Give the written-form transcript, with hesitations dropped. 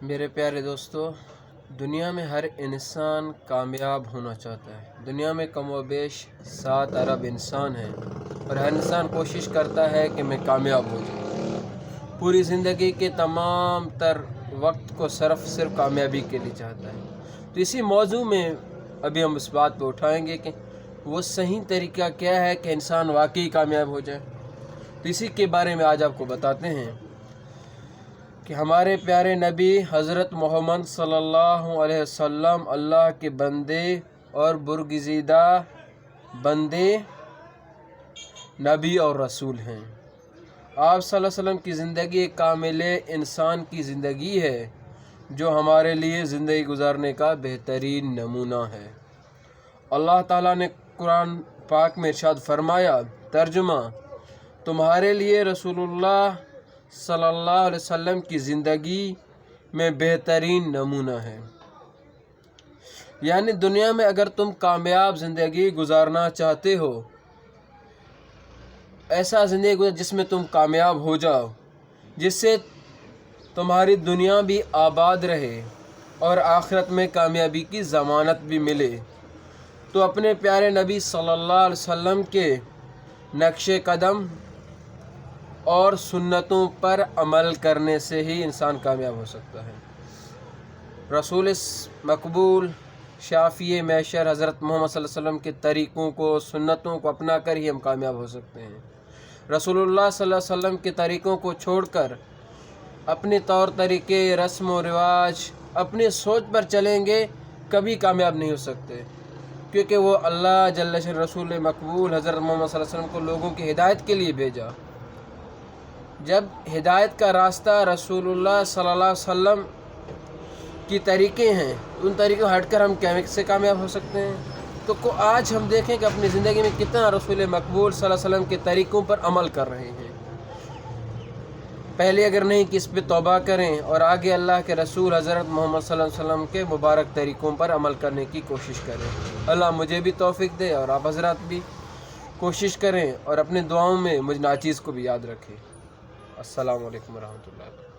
میرے پیارے دوستو، دنیا میں ہر انسان کامیاب ہونا چاہتا ہے۔ دنیا میں کم و بیش 7 ارب انسان ہیں اور ہر انسان کوشش کرتا ہے کہ میں کامیاب ہو جاؤں۔ پوری زندگی کے تمام تر وقت کو صرف کامیابی کے لیے چاہتا ہے۔ تو اسی موضوع میں ابھی ہم اس بات پہ اٹھائیں گے کہ وہ صحیح طریقہ کیا ہے کہ انسان واقعی کامیاب ہو جائے۔ تو اسی کے بارے میں آج آپ کو بتاتے ہیں کہ ہمارے پیارے نبی حضرت محمد صلی اللہ علیہ وسلم اللہ کے بندے اور برگزیدہ بندے، نبی اور رسول ہیں۔ آپ صلی اللہ علیہ وسلم کی زندگی ایک کامل انسان کی زندگی ہے جو ہمارے لیے زندگی گزارنے کا بہترین نمونہ ہے۔ اللہ تعالیٰ نے قرآن پاک میں ارشاد فرمایا، ترجمہ: تمہارے لیے رسول اللہ صلی اللہ علیہ وسلم کی زندگی میں بہترین نمونہ ہے۔ یعنی دنیا میں اگر تم کامیاب زندگی گزارنا چاہتے ہو، ایسا زندگی جس میں تم کامیاب ہو جاؤ، جس سے تمہاری دنیا بھی آباد رہے اور آخرت میں کامیابی کی ضمانت بھی ملے، تو اپنے پیارے نبی صلی اللہ علیہ وسلم کے نقش قدم اور سنتوں پر عمل کرنے سے ہی انسان کامیاب ہو سکتا ہے۔ رسول مقبول شافی محشر حضرت محمد صلی اللہ علیہ وسلم کے طریقوں کو، سنتوں کو اپنا کر ہی ہم کامیاب ہو سکتے ہیں۔ رسول اللہ صلی اللہ علیہ وسلم کے طریقوں کو چھوڑ کر اپنے طور طریقے، رسم و رواج، اپنی سوچ پر چلیں گے، کبھی کامیاب نہیں ہو سکتے، کیونکہ وہ اللہ جل شان رسول مقبول حضرت محمد صلی اللہ علیہ وسلم کو لوگوں کی ہدایت کے لیے بھیجا۔ جب ہدایت کا راستہ رسول اللہ صلی اللہ علیہ وسلم کی طریقے ہیں، ان طریقوں ہٹ کر ہم کیسے کامیاب ہو سکتے ہیں؟ تو آج ہم دیکھیں کہ اپنی زندگی میں کتنا رسول مقبول صلی اللہ علیہ وسلم کے طریقوں پر عمل کر رہے ہیں۔ پہلے اگر نہیں کہ اس پہ توبہ کریں اور آگے اللہ کے رسول حضرت محمد صلی اللہ علیہ وسلم کے مبارک طریقوں پر عمل کرنے کی کوشش کریں۔ اللہ مجھے بھی توفیق دے اور آپ حضرات بھی کوشش کریں اور اپنے دعاؤں میں مجھ ناچیز کو بھی یاد رکھیں۔ السلام علیکم ورحمۃ اللہ۔